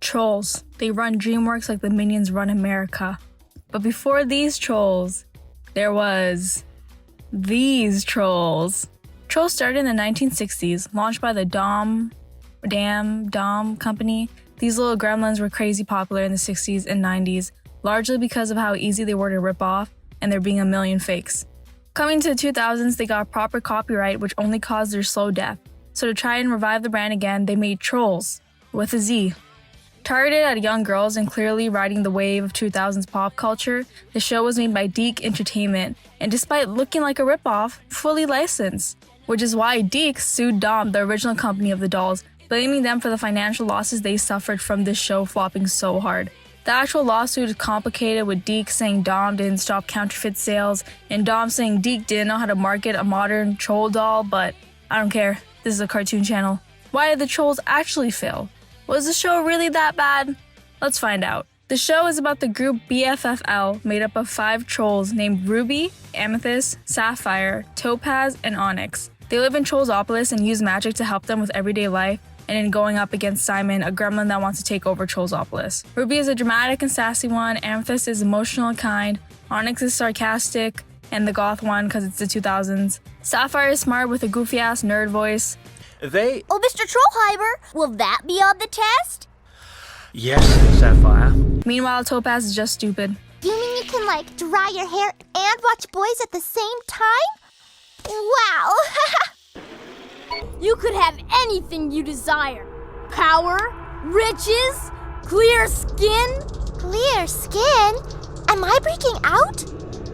Trollz. They run DreamWorks like the Minions run America. But before these trolls, there was these trolls. Trollz started in the 1960s, launched by the Dom company. These little gremlins were crazy popular in the 60s and 90s, largely because of how easy they were to rip off and there being a million fakes. Coming to the 2000s, they got proper copyright, which only caused their slow death. So to try and revive the brand again, they made Trollz, with a Z. Targeted at young girls and clearly riding the wave of 2000s pop culture, the show was made by Deke Entertainment, and despite looking like a ripoff, fully licensed. Which is why Deke sued Dom, the original company of the dolls, blaming them for the financial losses they suffered from this show flopping so hard. The actual lawsuit is complicated, with Deke saying Dom didn't stop counterfeit sales, and Dom saying Deke didn't know how to market a modern troll doll, but I don't care, this is a cartoon channel. Why did the trolls actually fail? Was the show really that bad? Let's find out. The show is about the group BFFL, made up of 5 trolls named Ruby, Amethyst, Sapphire, Topaz, and Onyx. They live in Trollzopolis and use magic to help them with everyday life and in going up against Simon, a gremlin that wants to take over Trollzopolis. Ruby is a dramatic and sassy one, Amethyst is emotional and kind, Onyx is sarcastic and the goth one because it's the 2000s. Sapphire is smart with a goofy-ass nerd voice. Oh, Mr. Trollheimer, will that be on the test? Yes, Sapphire. Meanwhile, Topaz is just stupid. You mean you can, dry your hair and watch boys at the same time? Wow! You could have anything you desire. Power, riches, clear skin. Clear skin? Am I breaking out?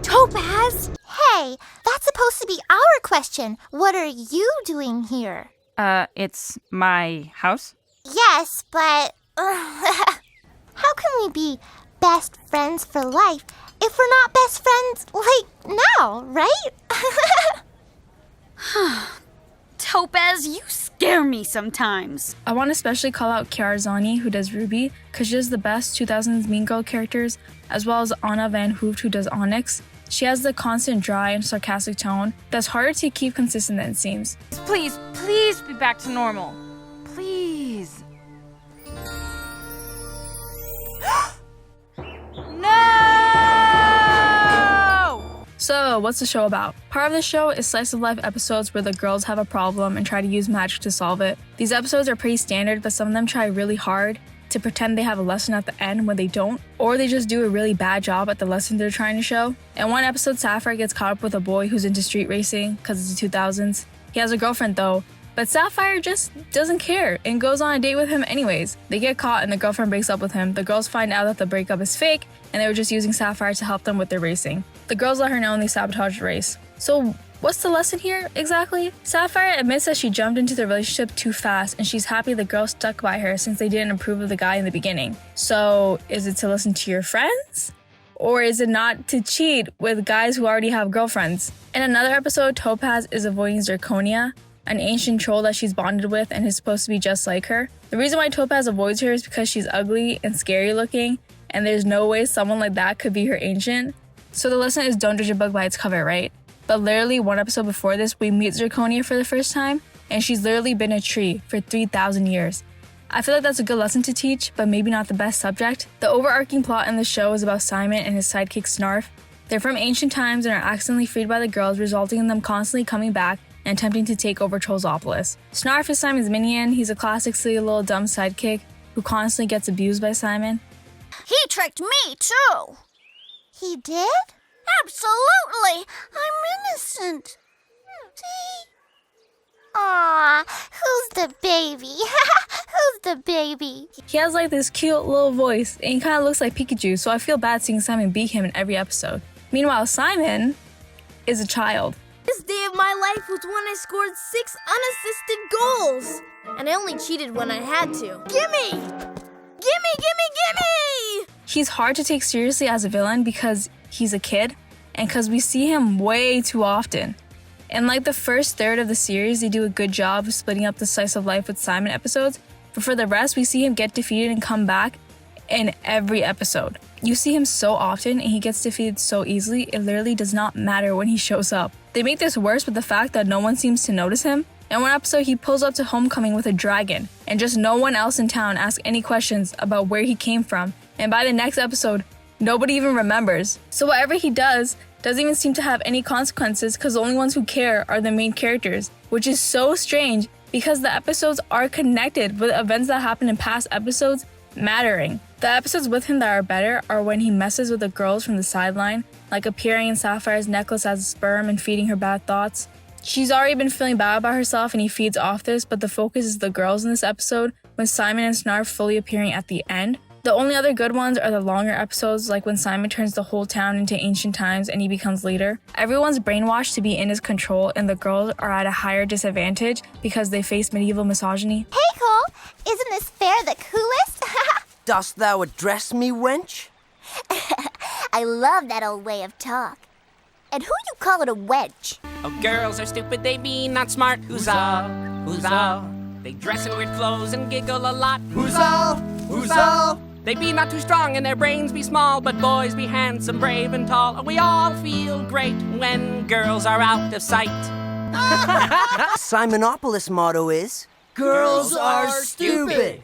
Topaz? Hey, that's supposed to be our question. What are you doing here? It's my house? Yes, but... how can we be best friends for life if we're not best friends, now, right? Topaz, you scare me sometimes. I want to especially call out Chiarzani, who does Ruby, because she does the best 2000s Mean Girl characters, as well as Anna Van Hooft, who does Onyx. She has the constant dry and sarcastic tone that's harder to keep consistent than it seems. Please be back to normal. Please. No! So, what's the show about? Part of the show is slice of life episodes where the girls have a problem and try to use magic to solve it. These episodes are pretty standard, but some of them try really hard to pretend they have a lesson at the end when they don't, or they just do a really bad job at the lesson they're trying to show. In one episode, Sapphire gets caught up with a boy who's into street racing because it's the 2000s. He has a girlfriend though, but Sapphire just doesn't care and goes on a date with him anyways. They get caught and the girlfriend breaks up with him. The girls find out that the breakup is fake and they were just using Sapphire to help them with their racing. The girls let her know and they sabotage the race. So what's the lesson here exactly? Sapphire admits that she jumped into the relationship too fast and she's happy the girl stuck by her since they didn't approve of the guy in the beginning. So is it to listen to your friends? Or is it not to cheat with guys who already have girlfriends? In another episode, Topaz is avoiding Zirconia, an ancient troll that she's bonded with and is supposed to be just like her. The reason why Topaz avoids her is because she's ugly and scary looking, and there's no way someone like that could be her ancient. So the lesson is don't judge a book by its cover, right? But literally one episode before this, we meet Zirconia for the first time, and she's literally been a tree for 3,000 years. I feel like that's a good lesson to teach, but maybe not the best subject. The overarching plot in the show is about Simon and his sidekick Snarf. They're from ancient times and are accidentally freed by the girls, resulting in them constantly coming back and attempting to take over Trollzopolis. Snarf is Simon's minion. He's a classic silly little dumb sidekick who constantly gets abused by Simon. He tricked me, too. He did? Absolutely. I'm innocent. See? Aw, who's the baby? Who's the baby? He has this cute little voice and he kind of looks like Pikachu, so I feel bad seeing Simon beat him in every episode. Meanwhile, Simon is a child. This day of my life was when I scored 6 unassisted goals. And I only cheated when I had to. Gimme! He's hard to take seriously as a villain because he's a kid and because we see him way too often. In the first third of the series, they do a good job of splitting up the slice of life with Simon episodes, but for the rest, we see him get defeated and come back in every episode. You see him so often and he gets defeated so easily, it literally does not matter when he shows up. They make this worse with the fact that no one seems to notice him, In one episode, he pulls up to homecoming with a dragon, and just no one else in town asks any questions about where he came from. And by the next episode, nobody even remembers. So whatever he doesn't even seem to have any consequences because the only ones who care are the main characters, which is so strange because the episodes are connected with events that happened in past episodes mattering. The episodes with him that are better are when he messes with the girls from the sideline, like appearing in Sapphire's necklace as a sperm and feeding her bad thoughts. She's already been feeling bad about herself and he feeds off this, but the focus is the girls in this episode, with Simon and Snarf fully appearing at the end. The only other good ones are the longer episodes, like when Simon turns the whole town into ancient times and he becomes leader. Everyone's brainwashed to be in his control and the girls are at a higher disadvantage because they face medieval misogyny. Hey, Cole, isn't this fair the coolest? Dost thou address me, wench? I love that old way of talk. And who you call it a wench? Oh, girls are stupid, they be not smart. Who's all? Who's all? They dress in weird clothes and giggle a lot. Who's all? Who's all? They be not too strong and their brains be small, but boys be handsome, brave, and tall. And we all feel great when girls are out of sight. Simonopolis' motto is, Girls are stupid.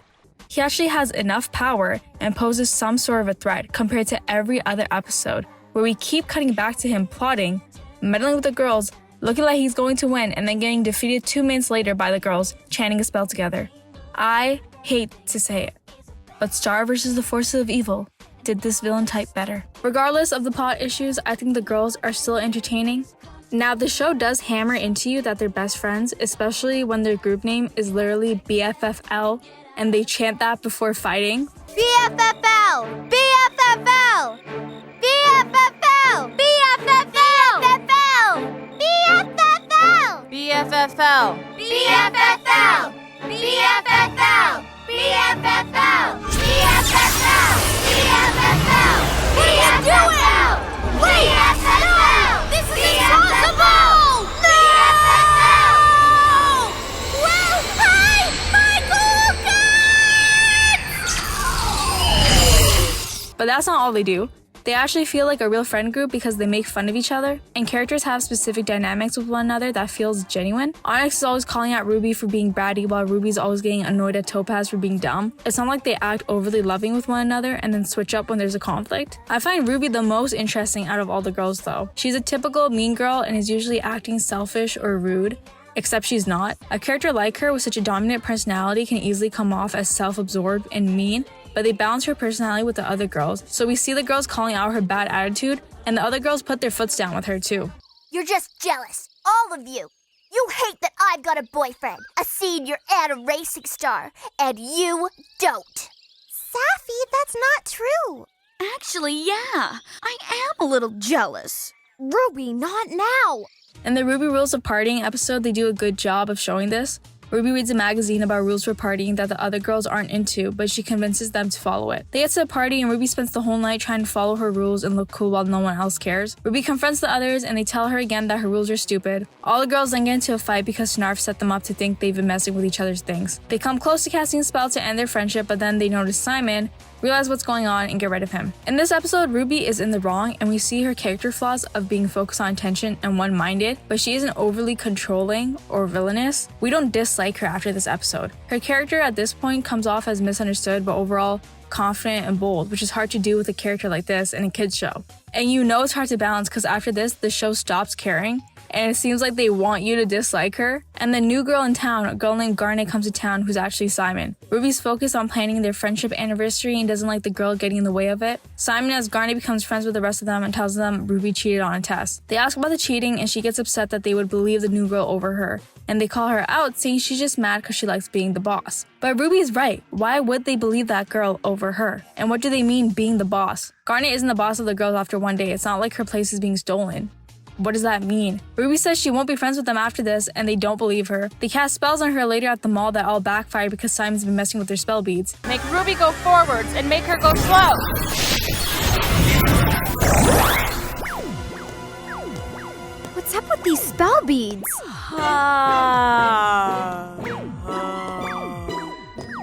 He actually has enough power and poses some sort of a threat compared to every other episode, where we keep cutting back to him plotting, meddling with the girls, looking like he's going to win, and then getting defeated 2 minutes later by the girls chanting a spell together. I hate to say it, but Star versus the forces of evil did this villain type better. Regardless of the plot issues, I think the girls are still entertaining. Now, the show does hammer into you that they're best friends, especially when their group name is literally BFFL, and they chant that before fighting. BFFL! BFFL! BFFL! BFFL! BFFL! BFFL. BFFL! BFFL! BFFL! BFFL! BFFL! What are you doing? BFFL! This is impossible! No! Well, hi, my But that's not all they do. They actually feel like a real friend group because they make fun of each other, and characters have specific dynamics with one another that feels genuine. Onyx is always calling out Ruby for being bratty, while Ruby's always getting annoyed at Topaz for being dumb. It's not like they act overly loving with one another and then switch up when there's a conflict. I find Ruby the most interesting out of all the girls though. She's a typical mean girl and is usually acting selfish or rude, except she's not. A character like her with such a dominant personality can easily come off as self-absorbed and mean, but they balance her personality with the other girls, so we see the girls calling out her bad attitude, and the other girls put their foots down with her too. You're just jealous, all of you. You hate that I've got a boyfriend, a senior and a racing star, and you don't. Safi, that's not true. Actually, yeah. I am a little jealous. Ruby, not now. In the Ruby Rules of Partying episode, they do a good job of showing this. Ruby reads a magazine about rules for partying that the other girls aren't into, but she convinces them to follow it. They get to a party and Ruby spends the whole night trying to follow her rules and look cool while no one else cares. Ruby confronts the others and they tell her again that her rules are stupid. All the girls then get into a fight because Snarf set them up to think they've been messing with each other's things. They come close to casting a spell to end their friendship, but then they notice Simon, realize what's going on, and get rid of him. In this episode, Ruby is in the wrong, and we see her character flaws of being focused on attention and one-minded, but she isn't overly controlling or villainous. We don't dislike her after this episode. Her character at this point comes off as misunderstood, but overall confident and bold, which is hard to do with a character like this in a kids show. And you know it's hard to balance because after this, the show stops caring, and it seems like they want you to dislike her. And the new girl in town, a girl named Garnet, comes to town who's actually Simon. Ruby's focused on planning their friendship anniversary and doesn't like the girl getting in the way of it. Simon, as Garnet, becomes friends with the rest of them and tells them Ruby cheated on a test. They ask about the cheating and she gets upset that they would believe the new girl over her, and they call her out saying she's just mad because she likes being the boss. But Ruby's right. Why would they believe that girl over her? And what do they mean being the boss? Garnet isn't the boss of the girls after one day. It's not like her place is being stolen. What does that mean? Ruby says she won't be friends with them after this, and they don't believe her. They cast spells on her later at the mall that all backfired because Simon's been messing with their spell beads. Make Ruby go forwards and make her go slow. What's up with these spell beads?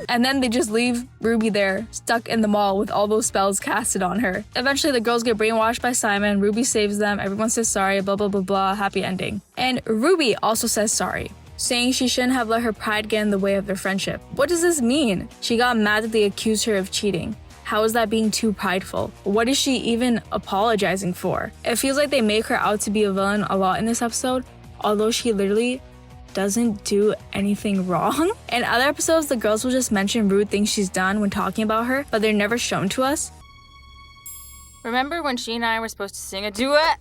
And then they just leave Ruby there, stuck in the mall with all those spells casted on her. Eventually, the girls get brainwashed by Simon, Ruby saves them, everyone says sorry, blah blah blah blah, happy ending. And Ruby also says sorry. saying she shouldn't have let her pride get in the way of their friendship. What does this mean? She got mad that they accused her of cheating. How is that being too prideful? What is she even apologizing for? It feels like they make her out to be a villain a lot in this episode, although she literally doesn't do anything wrong. In other episodes, the girls will just mention rude things she's done when talking about her, but they're never shown to us. Remember when she and I were supposed to sing a duet?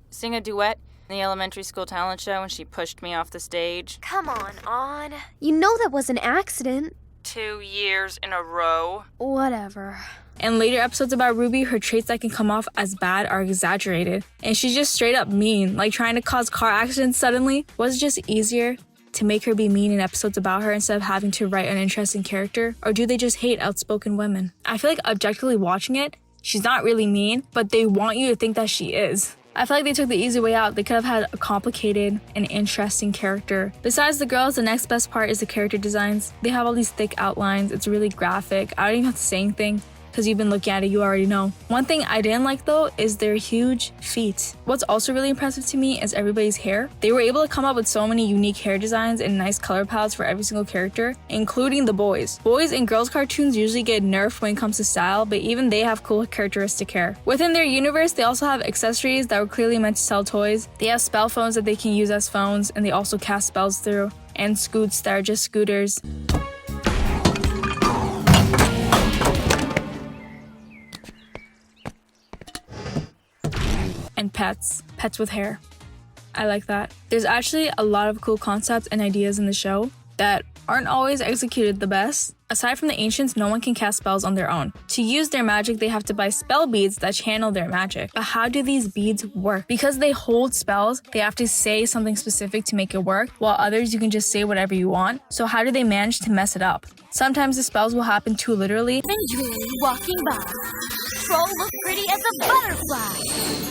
Sing a duet in the elementary school talent show and she pushed me off the stage? Come on. You know that was an accident. 2 years in a row. Whatever. In later episodes about Ruby, her traits that can come off as bad are exaggerated, and she's just straight up mean, like trying to cause car accidents suddenly. Was it just easier to make her be mean in episodes about her instead of having to write an interesting character? Or do they just hate outspoken women? I feel like objectively watching it, she's not really mean, but they want you to think that she is. I feel like they took the easy way out. They could have had a complicated and interesting character. Besides the girls, the next best part is the character designs. They have all these thick outlines. It's really graphic. I don't even have to say anything, because you've been looking at it, you already know. One thing I didn't like though is their huge feet. What's also really impressive to me is everybody's hair. They were able to come up with so many unique hair designs and nice color palettes for every single character, including the boys. Boys in girls cartoons usually get nerfed when it comes to style, but even they have cool characteristic hair. Within their universe, they also have accessories that were clearly meant to sell toys. They have spell phones that they can use as phones, and they also cast spells through, and scoots that are just scooters. And pets with hair. I like that. There's actually a lot of cool concepts and ideas in the show that aren't always executed the best. Aside from the ancients, no one can cast spells on their own. To use their magic, they have to buy spell beads that channel their magic. But how do these beads work? Because they hold spells, they have to say something specific to make it work, while others you can just say whatever you want. So how do they manage to mess it up? Sometimes the spells will happen too literally. Benjamin walking by. Troll look pretty as a butterfly.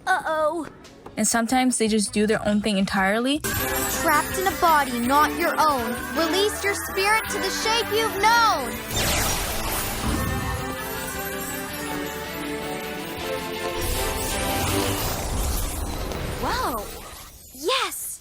Uh-oh. And sometimes they just do their own thing entirely. Trapped in a body not your own. Release your spirit to the shape you've known. Whoa. Yes.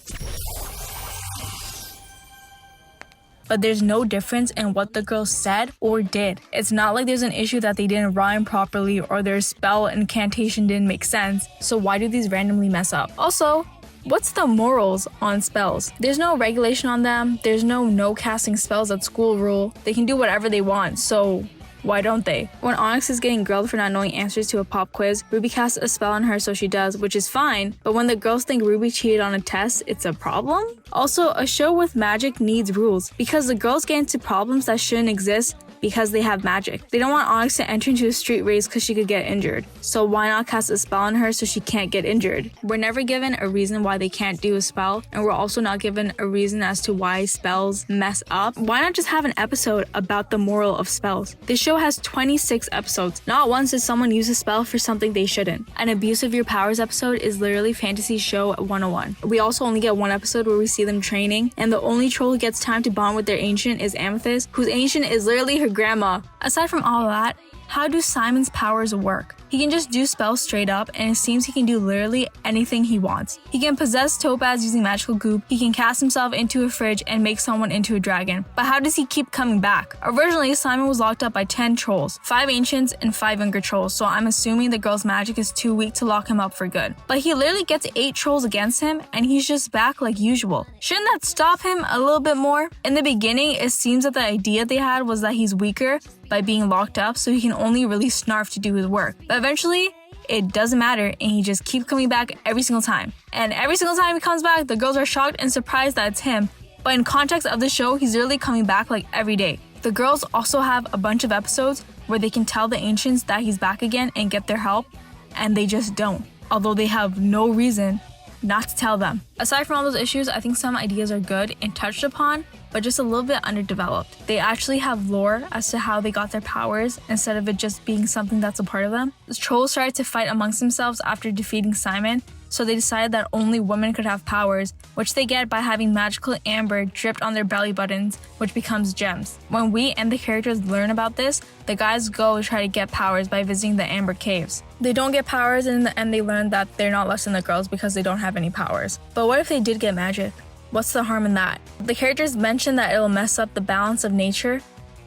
But there's no difference in what the girls said or did. It's not like there's an issue that they didn't rhyme properly or their spell incantation didn't make sense. So why do these randomly mess up? Also, what's the morals on spells? There's no regulation on them. There's no casting spells at school rule. They can do whatever they want, so why don't they? When Onyx is getting grilled for not knowing answers to a pop quiz, Ruby casts a spell on her, so she does, which is fine. But when the girls think Ruby cheated on a test, it's a problem? Also, a show with magic needs rules, because the girls get into problems that shouldn't exist because they have magic. They don't want Onyx to enter into a street race because she could get injured. So why not cast a spell on her so she can't get injured? We're never given a reason why they can't do a spell, and we're also not given a reason as to why spells mess up. Why not just have an episode about the moral of spells? This show has 26 episodes. Not once did someone use a spell for something they shouldn't. An abuse of your powers episode is literally fantasy show 101. We also only get one episode where we see them training, and the only troll who gets time to bond with their ancient is Amethyst, whose ancient is literally her grandma. Aside from all that, how do Simon's powers work? He can just do spells straight up, and it seems he can do literally anything he wants. He can possess Topaz using magical goop, he can cast himself into a fridge and make someone into a dragon. But how does he keep coming back? Originally, Simon was locked up by 10 trolls, 5 ancients and 5 younger trolls, so I'm assuming the girl's magic is too weak to lock him up for good. But he literally gets 8 trolls against him, and he's just back like usual. Shouldn't that stop him a little bit more? In the beginning, it seems that the idea they had was that he's weaker by being locked up, so he can only release Snarf to do his work. But eventually, it doesn't matter, and he just keeps coming back every single time. And every single time he comes back, the girls are shocked and surprised that it's him. But in context of the show, he's literally coming back like every day. The girls also have a bunch of episodes where they can tell the ancients that he's back again and get their help, and they just don't, although they have no reason not to tell them. Aside from all those issues, I think some ideas are good and touched upon, but just a little bit underdeveloped. They actually have lore as to how they got their powers instead of it just being something that's a part of them. The trolls started to fight amongst themselves after defeating Simon, so they decided that only women could have powers, which they get by having magical amber dripped on their belly buttons, which becomes gems. When we and the characters learn about this, the guys go try to get powers by visiting the amber caves. They don't get powers, and in the end they learn that they're not less than the girls because they don't have any powers. But what if they did get magic? What's the harm in that? The characters mention that it'll mess up the balance of nature,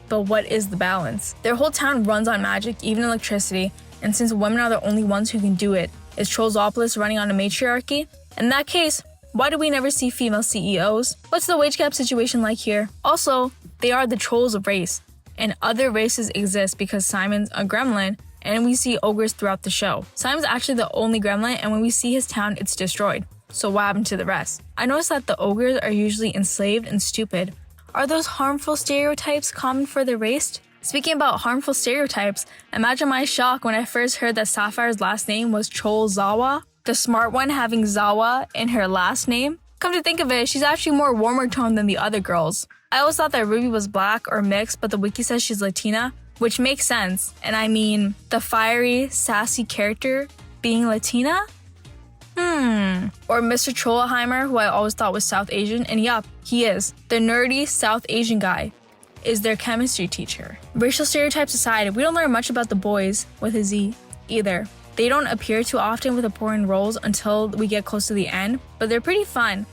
but what is the balance? Their whole town runs on magic, even electricity, and since women are the only ones who can do it, is Trollzopolis running on a matriarchy? In that case, why do we never see female CEOs? What's the wage gap situation like here? Also, they are the trolls of race, and other races exist because Simon's a gremlin, and we see ogres throughout the show. Simon's actually the only gremlin, and when we see his town, it's destroyed. So what happened to the rest? I noticed that the ogres are usually enslaved and stupid. Are those harmful stereotypes common for the race? Speaking about harmful stereotypes, imagine my shock when I first heard that Sapphire's last name was Trollzawa, the smart one having Zawa in her last name. Come to think of it, she's actually more warmer toned than the other girls. I always thought that Ruby was black or mixed, but the wiki says she's Latina, which makes sense. And I mean, the fiery, sassy character being Latina? Or Mr. Trollheimer, who I always thought was South Asian, and yup, he is. The nerdy South Asian guy is their chemistry teacher. Racial stereotypes aside, we don't learn much about the boys with a Z either. They don't appear too often with important roles until we get close to the end, but they're pretty fun.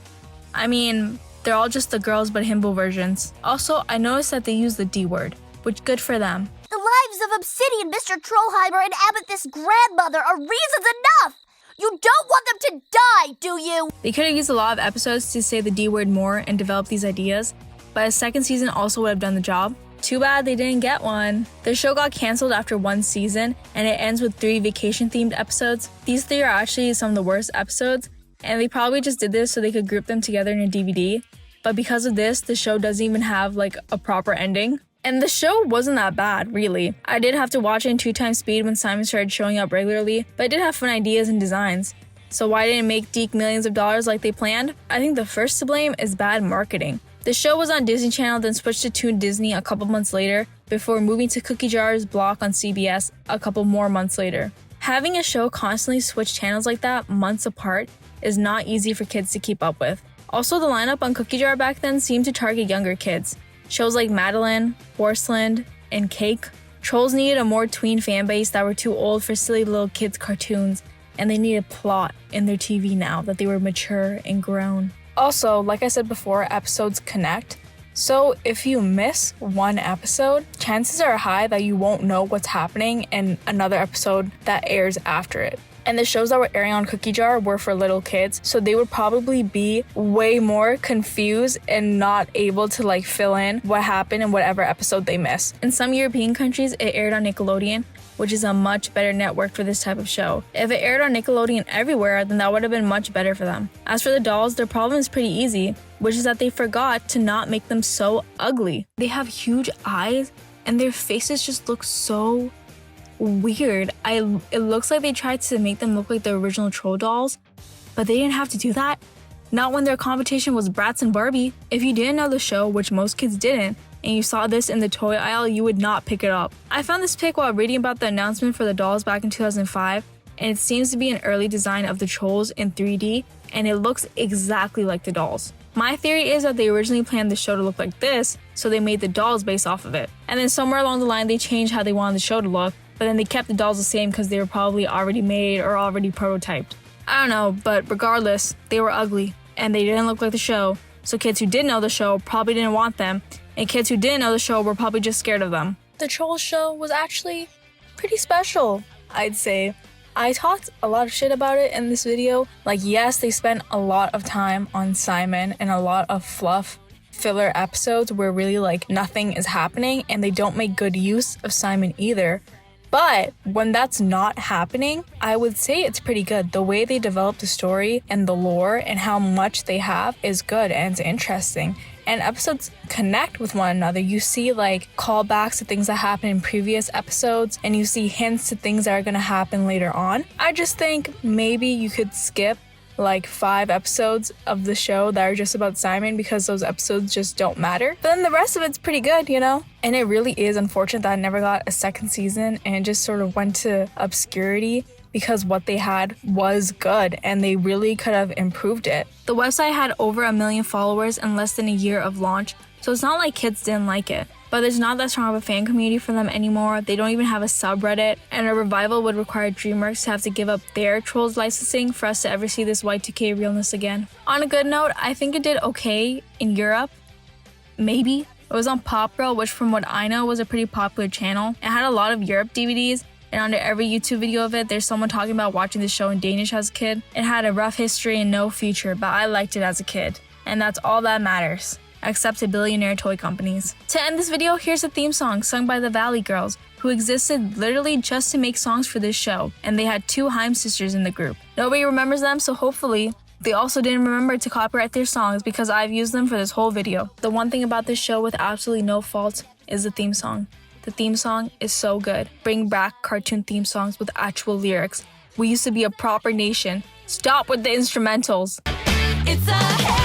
I mean, they're all just the girls but himbo versions. Also, I noticed that they use the D word, which good for them. The lives of Obsidian, Mr. Trollheimer, and Amethyst's grandmother are reasons enough! You don't want them to die, do you? They could have used a lot of episodes to say the D word more and develop these ideas, but a second season also would have done the job. Too bad they didn't get one. The show got canceled after one season, and it ends with 3 vacation-themed episodes. These 3 are actually some of the worst episodes, and they probably just did this so they could group them together in a DVD. But because of this, the show doesn't even have like a proper ending. And the show wasn't that bad, really. I did have to watch it in 2x speed when Simon started showing up regularly, but it did have fun ideas and designs. So why didn't it make Deke millions of dollars like they planned? I think the first to blame is bad marketing. The show was on Disney Channel, then switched to Toon Disney a couple months later, before moving to Cookie Jar's block on CBS a couple more months later. Having a show constantly switch channels like that months apart is not easy for kids to keep up with. Also, the lineup on Cookie Jar back then seemed to target younger kids. Shows like Madeline, Horseland, and Cake. Trolls needed a more tween fanbase that were too old for silly little kids' cartoons, and they needed plot in their TV now that they were mature and grown. Also, like I said before, episodes connect. So if you miss one episode, chances are high that you won't know what's happening in another episode that airs after it. And the shows that were airing on Cookie Jar were for little kids, so they would probably be way more confused and not able to like fill in what happened in whatever episode they missed. In some European countries, it aired on Nickelodeon, which is a much better network for this type of show. If it aired on Nickelodeon everywhere, then that would have been much better for them. As for the dolls, their problem is pretty easy, which is that they forgot to not make them so ugly. They have huge eyes, and their faces just look so weird. It looks like they tried to make them look like the original Troll dolls, but they didn't have to do that. Not when their competition was Bratz and Barbie. If you didn't know the show, which most kids didn't, and you saw this in the toy aisle, you would not pick it up. I found this pic while reading about the announcement for the dolls back in 2005, and it seems to be an early design of the Trolls in 3D, and it looks exactly like the dolls. My theory is that they originally planned the show to look like this, so they made the dolls based off of it. And then somewhere along the line, they changed how they wanted the show to look, but then they kept the dolls the same because they were probably already made or already prototyped. I don't know, but regardless, they were ugly, and they didn't look like the show, so kids who did know the show probably didn't want them, and kids who didn't know the show were probably just scared of them. The Trolls show was actually pretty special, I'd say. I talked a lot of shit about it in this video. Like, yes, they spent a lot of time on Simon and a lot of fluff filler episodes where really like nothing is happening, and they don't make good use of Simon either. But when that's not happening, I would say it's pretty good. The way they develop the story and the lore and how much they have is good and it's interesting. And episodes connect with one another. You see like callbacks to things that happened in previous episodes, and you see hints to things that are going to happen later on. I just think maybe you could skip like 5 episodes of the show that are just about Simon because those episodes just don't matter. But then the rest of it's pretty good, you know? And it really is unfortunate that I never got a second season and it just sort of went to obscurity because what they had was good and they really could have improved it. The website had over 1 million followers in less than a year of launch, so it's not like kids didn't like it. But there's not that strong of a fan community for them anymore. They don't even have a subreddit, and a revival would require DreamWorks to have to give up their Trollz licensing for us to ever see this Y2K realness again. On a good note, I think it did okay in Europe. Maybe. It was on Pop Girl, which from what I know was a pretty popular channel. It had a lot of Europe DVDs, and under every YouTube video of it, there's someone talking about watching the show in Danish as a kid. It had a rough history and no future, but I liked it as a kid. And that's all that matters, except to billionaire toy companies. To end this video, here's a theme song sung by the Valley Girls, who existed literally just to make songs for this show, and they had 2 Haim sisters in the group. Nobody remembers them, so hopefully they also didn't remember to copyright their songs because I've used them for this whole video. The one thing about this show with absolutely no faults is the theme song. The theme song is so good. Bring back cartoon theme songs with actual lyrics. We used to be a proper nation. Stop with the instrumentals. It's a